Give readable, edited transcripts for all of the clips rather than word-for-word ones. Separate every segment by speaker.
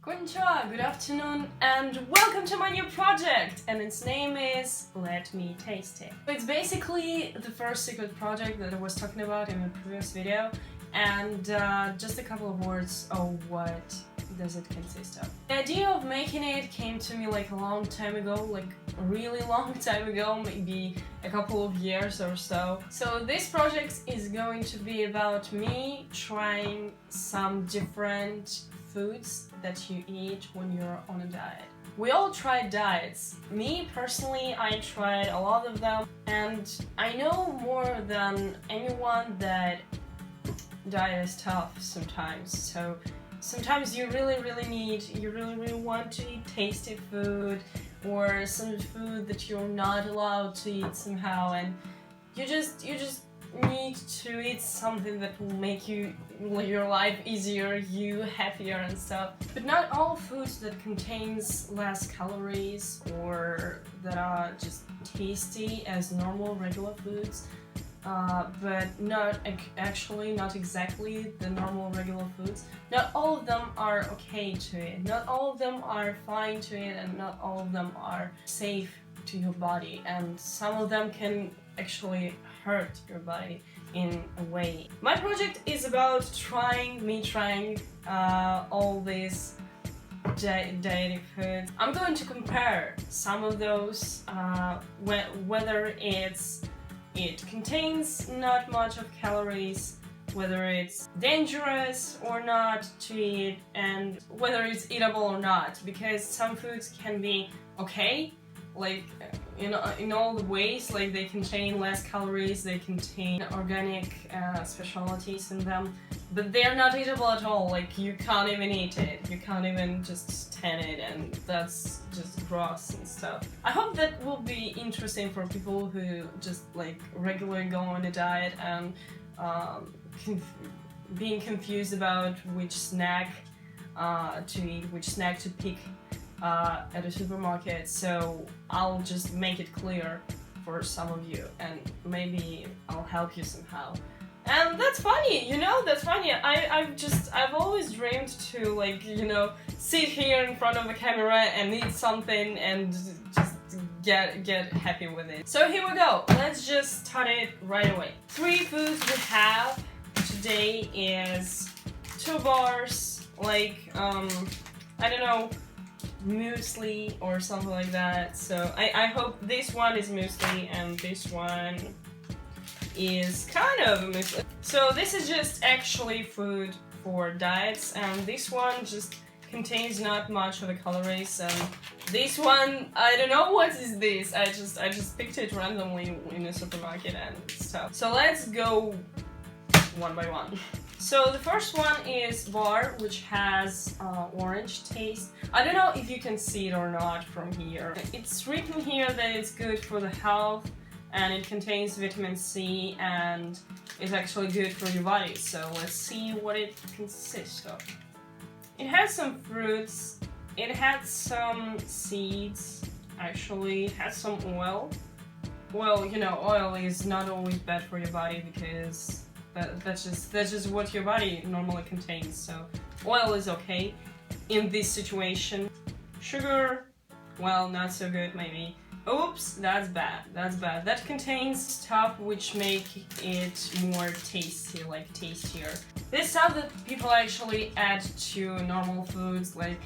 Speaker 1: Konnichiwa, good afternoon, and welcome to my new project! And its name is Let Me Taste It. It's basically the first secret project that I was talking about in my previous video, and just a couple of words of what does it consist of. The idea of making it came to me like a long time ago, like a really long time ago, maybe a couple of years or so. So this project is going to be about me trying some different foods that you eat when you're on a diet. We all try diets. Me personally, I tried a lot of them, and I know more than anyone that diet is tough sometimes. So sometimes you really want to eat tasty food, or some food that you're not allowed to eat somehow, and you just need to eat something that will make your life easier, you happier and stuff. But not all foods that contains less calories or that are just tasty as normal regular foods, but not exactly the normal regular foods. Not all of them are okay to eat, not all of them are fine to eat, and not all of them are safe to your body, and some of them can actually hurt your body in a way. My project is about trying all these dieting foods. I'm going to compare some of those, whether it contains not much of calories, whether it's dangerous or not to eat, and whether it's eatable or not, because some foods can be okay, like in all the ways, like they contain less calories, they contain organic specialties in them, but they're not eatable at all. Like you can't even eat it, you can't even just stand it, and that's just gross and stuff. I hope that will be interesting for people who just like regularly go on a diet and being confused about which snack to eat, which snack to pick at a supermarket. So I'll just make it clear for some of you, and maybe I'll help you somehow. And that's funny, that's funny. I've always dreamed to, like, sit here in front of the camera and eat something and just get happy with it. So here we go. Let's just start it right away. 3 foods we have today is 2 bars, like I don't know, muesli or something like that. So I hope this one is muesli and this one is kind of a muesli. So this is just actually food for diets, and this one just contains not much of the calories, and this one, I don't know what is this. I just picked it randomly in a supermarket and stuff. So let's go one by one. So the first one is bar, which has orange taste. I don't know if you can see it or not from here. It's written here that it's good for the health, and it contains vitamin C, and is actually good for your body. So let's see what it consists of. It has some fruits, it has some seeds, actually, it has some oil. Well, oil is not always bad for your body, because that's just what your body normally contains, so oil is okay in this situation. Sugar, well, not so good maybe. Oops, that's bad. That contains stuff which make it more tasty, like tastier. This stuff that people actually add to normal foods, like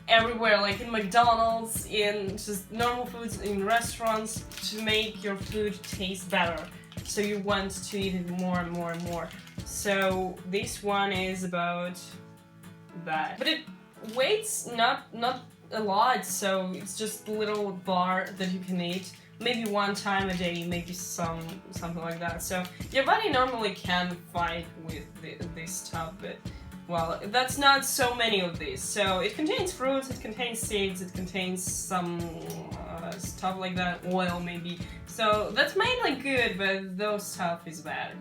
Speaker 1: everywhere, like in McDonald's, in just normal foods in restaurants, to make your food taste better. So you want to eat it more and more and more. So this one is about that. But it weighs not a lot, so it's just a little bar that you can eat. Maybe one time a day, maybe something like that. So your body normally can fight with this stuff, but well, that's not so many of these. So it contains fruits, it contains seeds, it contains some stuff like that, oil maybe. So that's mainly good, but those stuff is bad,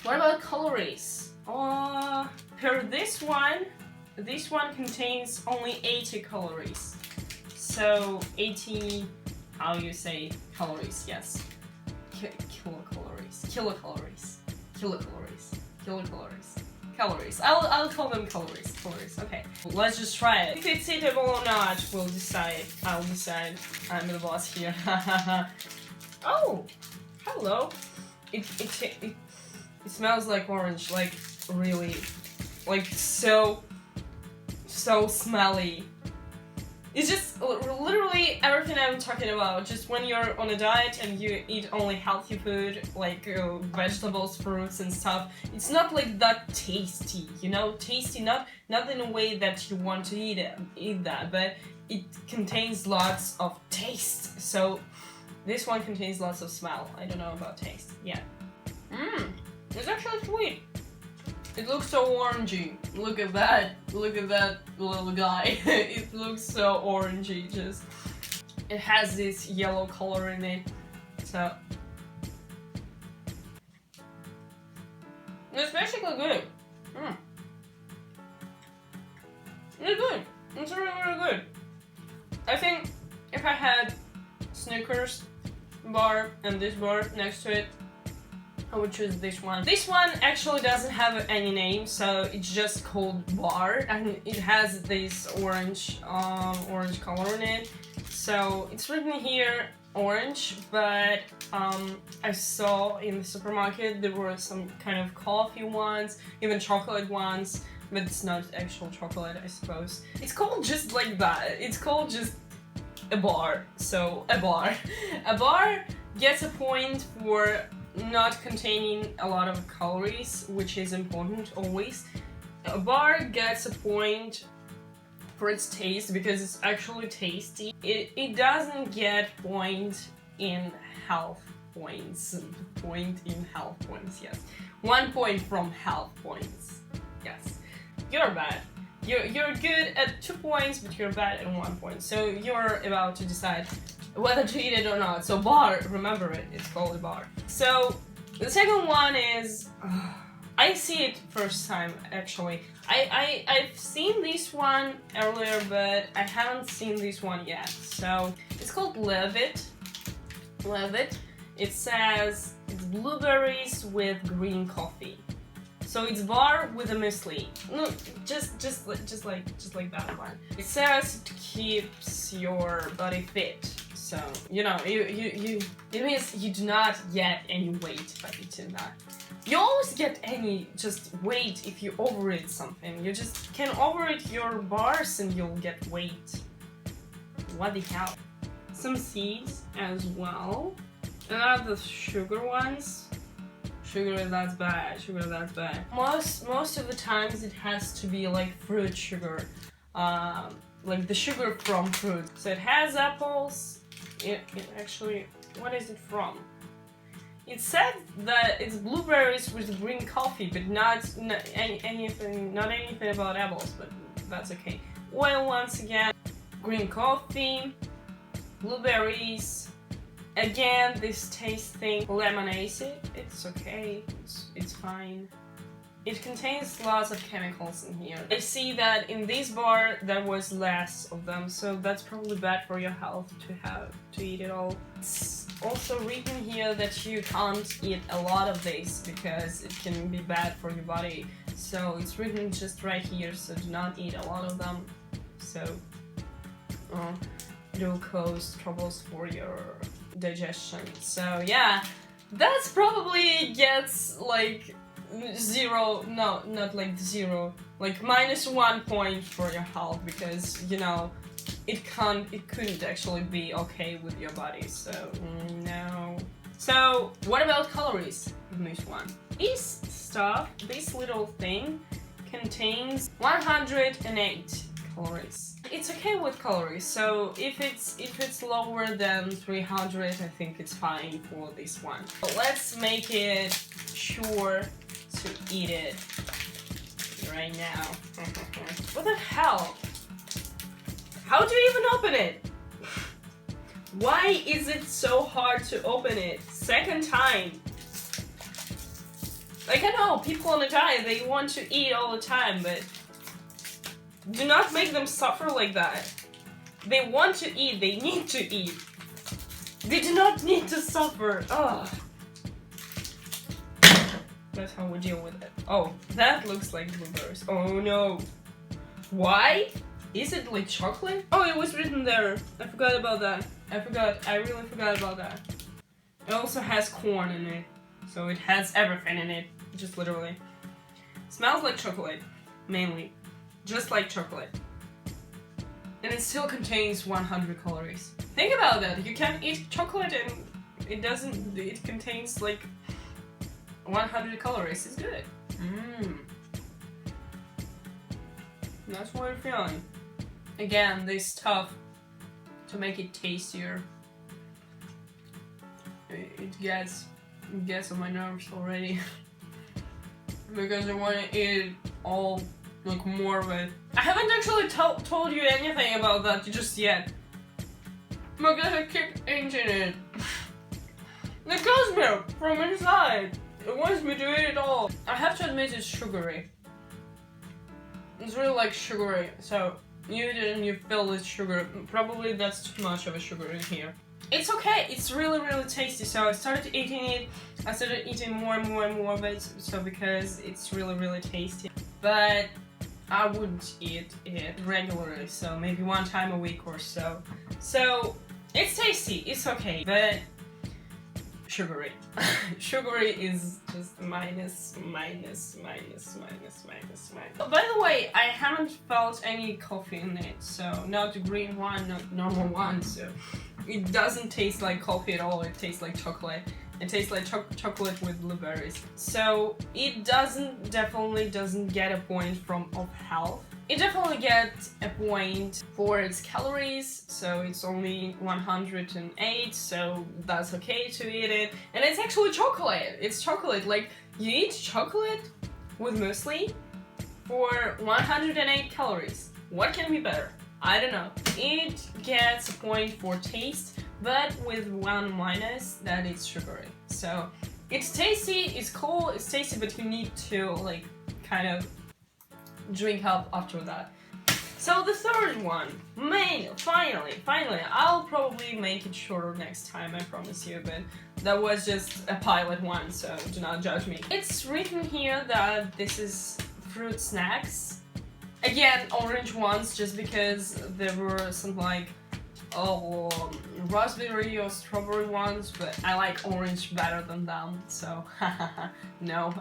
Speaker 1: What about calories? Per this one contains only 80 calories. So 80, how you say calories, yes. Kilocalories. Calories. I'll call them calories. Calories. Okay. Let's just try it. If it's eatable or not, we'll decide. I'll decide. I'm the boss here. Oh, hello. It smells like orange. Like really, like so smelly. It's just literally everything I'm talking about. Just when you're on a diet and you eat only healthy food, like vegetables, fruits and stuff, it's not like that tasty, you know? Tasty, not in a way that you want to eat that, but it contains lots of taste. So this one contains lots of smell. I don't know about taste. Yeah. It's actually sweet. It looks so orangey. Look at that. Look at that little guy. It looks so orangey. Just, it has this yellow color in it. So it's basically good. It's good. It's really, really good. I think if I had Snickers bar and this bar next to it, I would choose this one. This one actually doesn't have any name, so it's just called bar, and it has this orange color in it. So it's written here orange, but I saw in the supermarket there were some kind of coffee ones, even chocolate ones, but it's not actual chocolate, I suppose. It's called just like that. It's called just a bar. So a bar. A bar gets a point for not containing a lot of calories, which is important always. A bar gets a point for its taste because it's actually tasty. It doesn't get point in health points. Point in health points, yes. 1 point from health points, yes. You're bad. You're good at 2 points, but you're bad at 1 point. So you're about to decide whether to eat it or not. So bar, remember it, it's called a bar. So the second one is, I see it first time actually. I've seen this one earlier, but I haven't seen this one yet. So it's called Levitt. Levitt. It says it's blueberries with green coffee. So it's bar with a muesli. No, just like that one. It says it keeps your body fit. So you know, it means you do not get any weight by eating that. You always get any just weight if you overeat something. You just can overeat your bars and you'll get weight. What the hell? Some seeds as well. And not the sugar ones. Sugar, that's bad. Sugar, that's bad. Most of the times it has to be like fruit sugar, like the sugar from fruit. So it has apples. It actually, what is it from? It said that it's blueberries with green coffee, but not anything about apples. But that's okay. Oil once again, green coffee, blueberries. Again, this taste thing, lemon acid, it's okay, it's fine. It contains lots of chemicals in here. I see that in this bar there was less of them, so that's probably bad for your health to eat it all. It's also written here that you can't eat a lot of this because it can be bad for your body. So it's written just right here, so do not eat a lot of them. So it will cause troubles for your digestion. So yeah, that's probably gets like zero, no, not like zero, like -1 point for your health because you know it couldn't actually be okay with your body. So no. So what about calories in this one? This little thing contains 108 calories. It's okay with calories, so if it's lower than 300, I think it's fine for this one. But let's make it sure to eat it right now. What the hell? How do you even open it? Why is it so hard to open it? Second time. Like I know people on a diet, they want to eat all the time, but do not make them suffer like that. They want to eat, they need to eat. They do not need to suffer. Ugh. That's how we deal with it. Oh, that looks like blueberries. Oh no. Why? Is it like chocolate? Oh, it was written there. I forgot about that. I really forgot about that. It also has corn in it. So it has everything in it. Just literally. Smells like chocolate. Mainly. Just like chocolate. And it still contains 100 calories. Think about that. You can eat chocolate and it contains like 100 calories. It's good. That's what we're feeling. Again, this stuff to make it tastier. It gets on my nerves already. Because I want to eat it all, like more of it. I haven't actually told you anything about that just yet. Because I keep eating it. It kills me from inside. It wants me to eat it all. I have to admit it's sugary. It's really like sugary, so you eat it and you feel it's sugar. Probably that's too much of a sugar in here. It's okay, it's really tasty, so I started eating it. I started eating more and more of it, so because it's really tasty. But I wouldn't eat it regularly, so maybe one time a week or so. So it's tasty, it's okay, but sugary. Sugary is just minus. By the way, I haven't felt any coffee in it, so not the green one, not normal one, so it doesn't taste like coffee at all, it tastes like chocolate. It tastes like chocolate with blueberries. So it definitely doesn't get a point of health. It definitely gets a point for its calories, so it's only 108, so that's okay to eat it. And it's actually chocolate. It's chocolate. Like, you eat chocolate with muesli for 108 calories. What can be better? I don't know. It gets a point for taste, but with one minus, that it's sugary. So it's tasty, it's cool, it's tasty, but you need to like kind of drink up after that. So the third one, finally, I'll probably make it shorter next time, I promise you, but that was just a pilot one, so do not judge me. It's written here that this is fruit snacks. Again, orange ones, just because there were some like raspberry or strawberry ones, but I like orange better than them, so no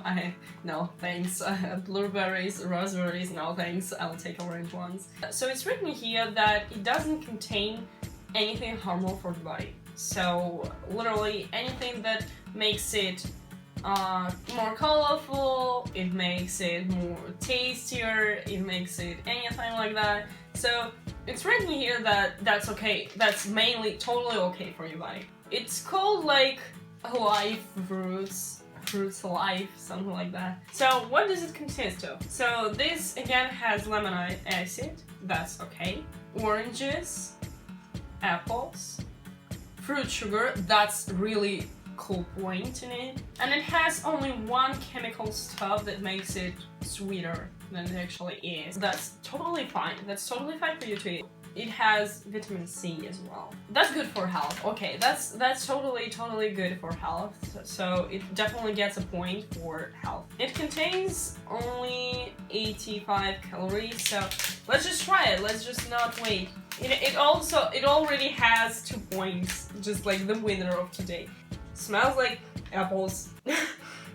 Speaker 1: thanks. Blueberries, raspberries, no thanks, I'll take orange ones. So it's written here that it doesn't contain anything harmful for the body, so literally anything that makes it more colorful, it makes it more tastier, it makes it anything like that. So it's written here that that's okay, that's mainly totally okay for your body. It's called like Life Fruits Life, something like that. So what does it consist of? So this again has lemon acid, that's okay, oranges, apples, fruit sugar, that's really cool point in it, and it has only one chemical stuff that makes it sweeter than it actually is. That's totally fine. That's totally fine for you to eat. It has vitamin C as well. That's good for health. Okay, that's totally good for health. So it definitely gets a point for health. It contains only 85 calories. So let's just try it. Let's just not wait. It already has 2 points, just like the winner of today. Smells like apples.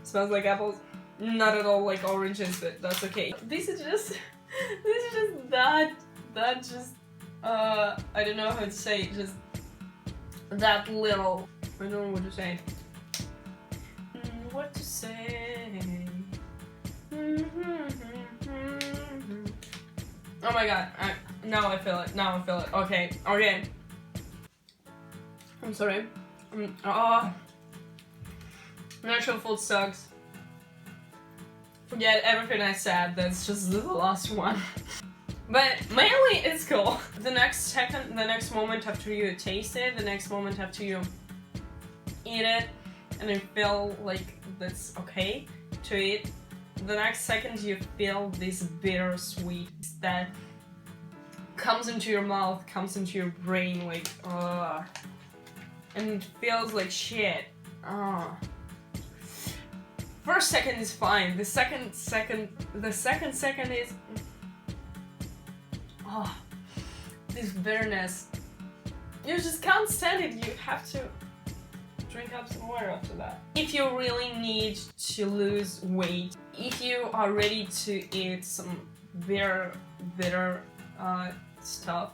Speaker 1: Smells like apples. Not at all like oranges, but that's okay. This is just that just I don't know how to say it, just that little, I don't know what to say. What to say? Oh my god, now I feel it, okay. I'm sorry. Natural food sucks. Forget everything I said, that's just the last one. But mainly it's cool. The next moment after you taste it, the next moment after you eat it, and you feel like that's okay to eat, the next second you feel this bittersweet that comes into your mouth, comes into your brain, like, and it feels like shit. first second is fine. The second second is, oh, this bitterness. You just can't stand it. You have to drink up some water after that. If you really need to lose weight, if you are ready to eat some bitter stuff,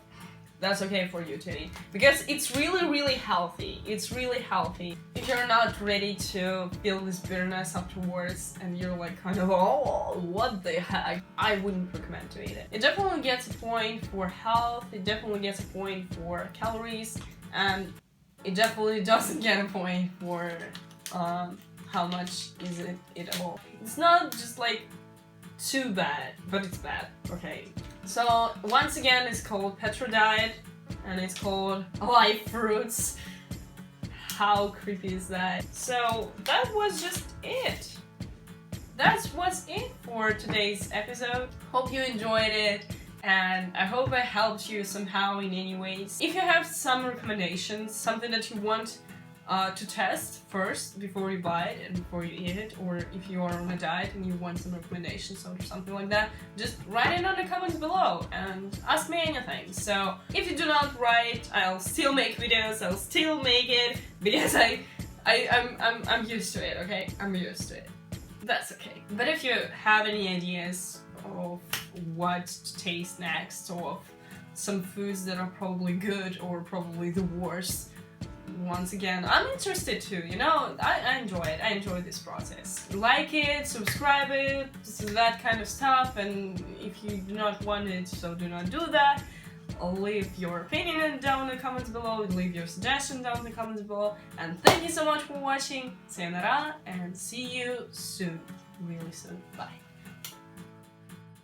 Speaker 1: that's okay for you to eat, because it's really healthy. It's really healthy. If you're not ready to feel this bitterness afterwards and you're like kind of, oh, what the heck, I wouldn't recommend to eat it. It definitely gets a point for health, it definitely gets a point for calories, and it definitely doesn't get a point for how much is it eatable. It's not just like too bad, but it's bad, okay? So once again, it's called Petro Diet, and it's called Live Fruits. How creepy is that? So that was just it. That was it for today's episode. Hope you enjoyed it, and I hope I helped you somehow in any ways. If you have some recommendations, something that you want to test first before you buy it and before you eat it, or if you are on a diet and you want some recommendations or something like that, just write it on the comments below and ask me anything. So if you do not write, I'll still make videos, I'll still make it, because I'm used to it, okay? I'm used to it. That's okay. But if you have any ideas of what to taste next, or of some foods that are probably good or probably the worst, once again, I'm interested too, you know, I enjoy it, I enjoy this process. Like it, subscribe it, that kind of stuff, and if you do not want it, so do not do that. Leave your opinion down in the comments below, leave your suggestion down in the comments below, and thank you so much for watching. Sayonara, and see you soon, really soon, bye.